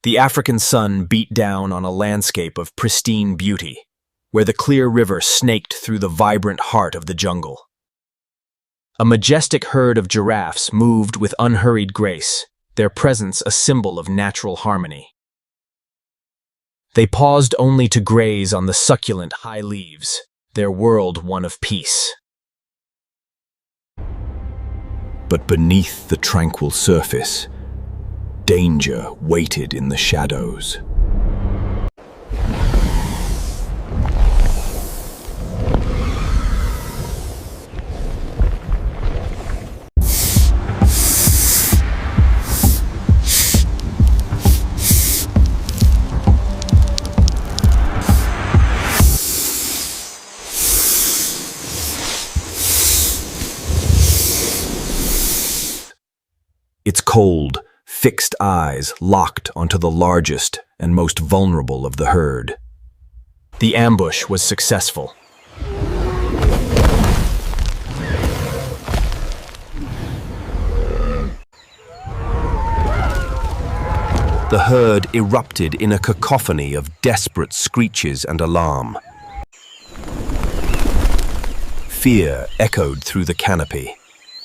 The African sun beat down on a landscape of pristine beauty, where the clear river snaked through the vibrant heart of the jungle. A majestic herd of giraffes moved with unhurried grace, their presence a symbol of natural harmony. They paused only to graze on the succulent high leaves, their world one of peace. But beneath the tranquil surface, danger waited in the shadows. Its cold, fixed eyes locked onto the largest and most vulnerable of the herd. The ambush was successful. The herd erupted in a cacophony of desperate screeches and alarm. Fear echoed through the canopy,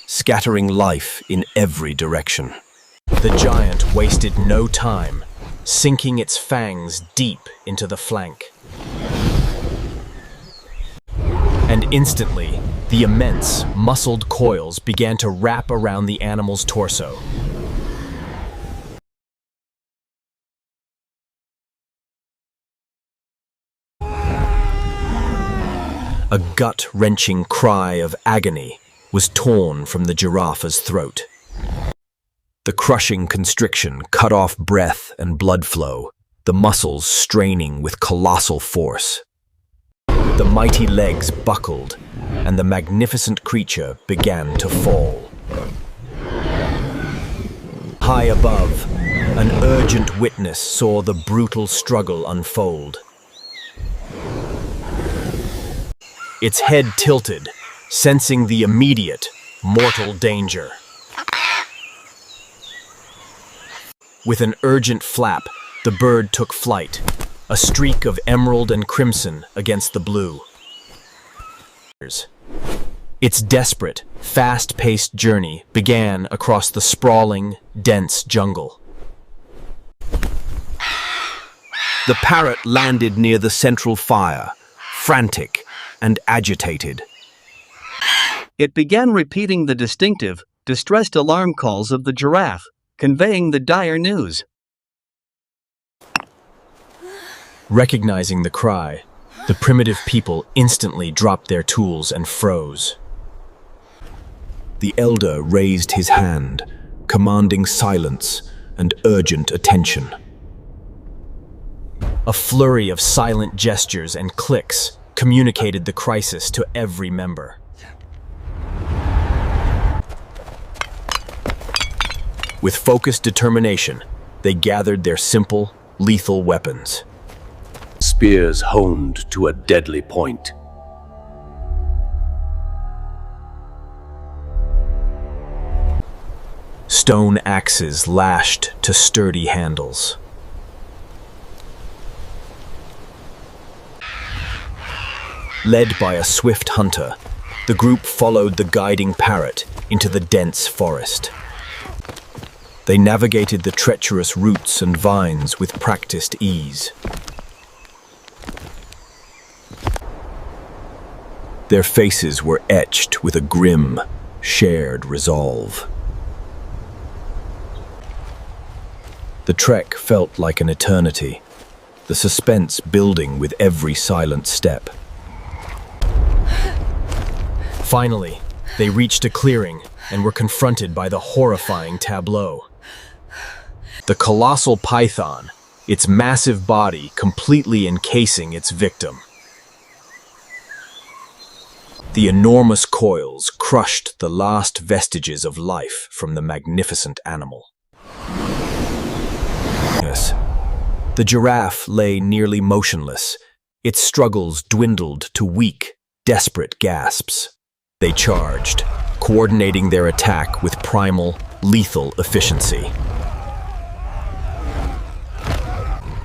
scattering life in every direction. The giant wasted no time, sinking its fangs deep into the flank. And instantly, the immense, muscled coils began to wrap around the animal's torso. A gut-wrenching cry of agony was torn from the giraffe's throat. The crushing constriction cut off breath and blood flow, the muscles straining with colossal force. The mighty legs buckled, and the magnificent creature began to fall. High above, an urgent witness saw the brutal struggle unfold. Its head tilted, sensing the immediate, mortal danger. With an urgent flap, the bird took flight, a streak of emerald and crimson against the blue. Its desperate, fast-paced journey began across the sprawling, dense jungle. The parrot landed near the central fire, frantic and agitated. It began repeating the distinctive, distressed alarm calls of the giraffe, conveying the dire news. Recognizing the cry, the primitive people instantly dropped their tools and froze. The elder raised his hand, commanding silence and urgent attention. A flurry of silent gestures and clicks communicated the crisis to every member. With focused determination, they gathered their simple, lethal weapons. Spears honed to a deadly point. Stone axes lashed to sturdy handles. Led by a swift hunter, the group followed the guiding parrot into the dense forest. They navigated the treacherous roots and vines with practiced ease. Their faces were etched with a grim, shared resolve. The trek felt like an eternity, the suspense building with every silent step. Finally, they reached a clearing and were confronted by the horrifying tableau. The colossal python, its massive body completely encasing its victim. The enormous coils crushed the last vestiges of life from the magnificent animal. The giraffe lay nearly motionless, its struggles dwindled to weak, desperate gasps. They charged, coordinating their attack with primal, lethal efficiency.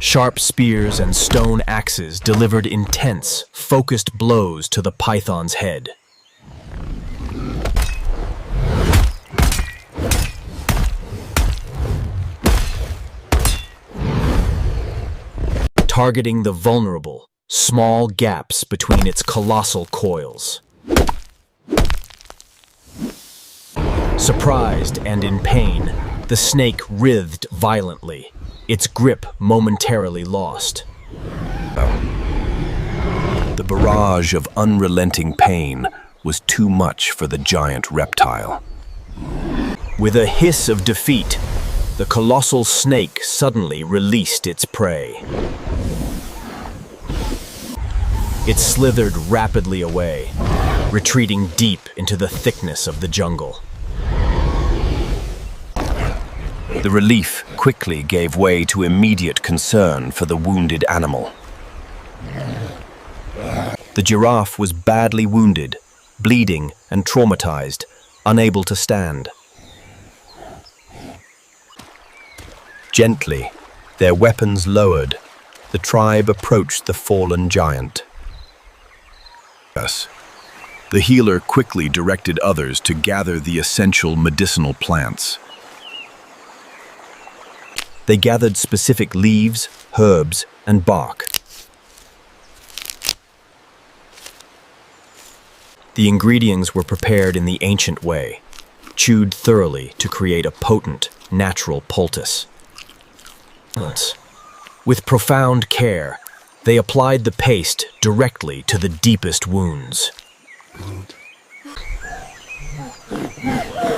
Sharp spears and stone axes delivered intense, focused blows to the python's head. Targeting the vulnerable, small gaps between its colossal coils. Surprised and in pain, the snake writhed violently, its grip momentarily lost. The barrage of unrelenting pain was too much for the giant reptile. With a hiss of defeat, the colossal snake suddenly released its prey. It slithered rapidly away, retreating deep into the thickness of the jungle. The relief quickly gave way to immediate concern for the wounded animal. The giraffe was badly wounded, bleeding and traumatized, unable to stand. Gently, their weapons lowered, the tribe approached the fallen giant. The healer quickly directed others to gather the essential medicinal plants. They gathered specific leaves, herbs, and bark. The ingredients were prepared in the ancient way, chewed thoroughly to create a potent, natural poultice. With profound care, they applied the paste directly to the deepest wounds.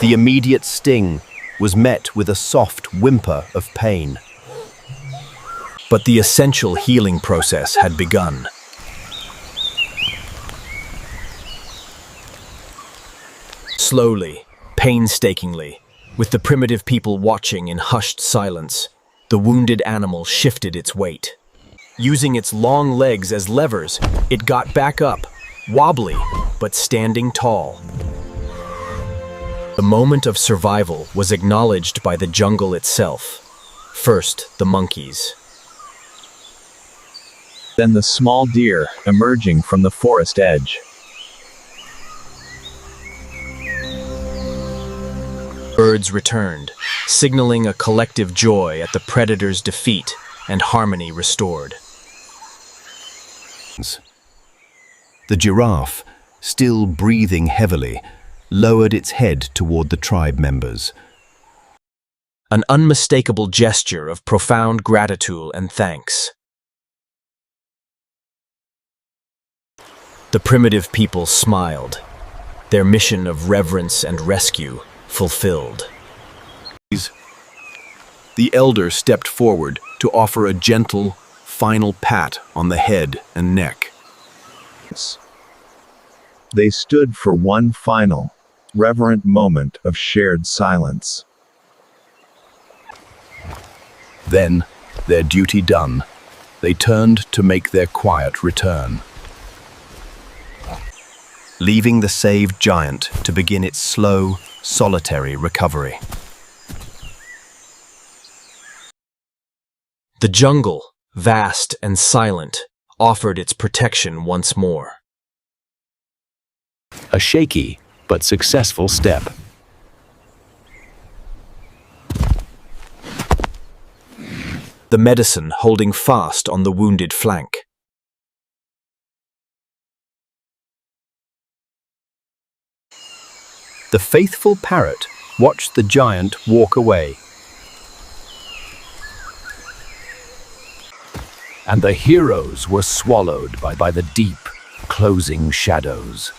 The immediate sting was met with a soft whimper of pain. But the essential healing process had begun. Slowly, painstakingly, with the primitive people watching in hushed silence, the wounded animal shifted its weight. Using its long legs as levers, it got back up, wobbly, but standing tall. The moment of survival was acknowledged by the jungle itself. First, the monkeys. Then the small deer, emerging from the forest edge. Birds returned, signaling a collective joy at the predator's defeat and harmony restored. The giraffe, still breathing heavily, lowered its head toward the tribe members. An unmistakable gesture of profound gratitude and thanks. The primitive people smiled, their mission of reverence and rescue fulfilled. The elder stepped forward to offer a gentle, final pat on the head and neck. They stood for one final, reverent moment of shared silence. Then, their duty done, they turned to make their quiet return, leaving the saved giant to begin its slow, solitary recovery. The jungle, vast and silent, offered its protection once more. A shaky but successful step. The medicine holding fast on the wounded flank. The faithful parrot watched the giant walk away. And the heroes were swallowed by the deep, closing shadows.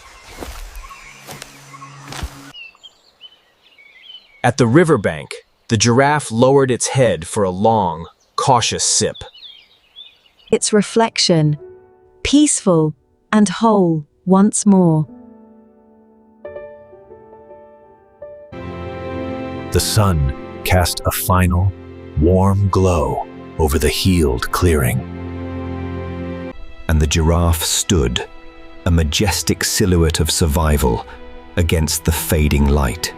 At the riverbank, the giraffe lowered its head for a long, cautious sip. Its reflection, peaceful and whole once more. The sun cast a final, warm glow over the healed clearing. And the giraffe stood, a majestic silhouette of survival, against the fading light.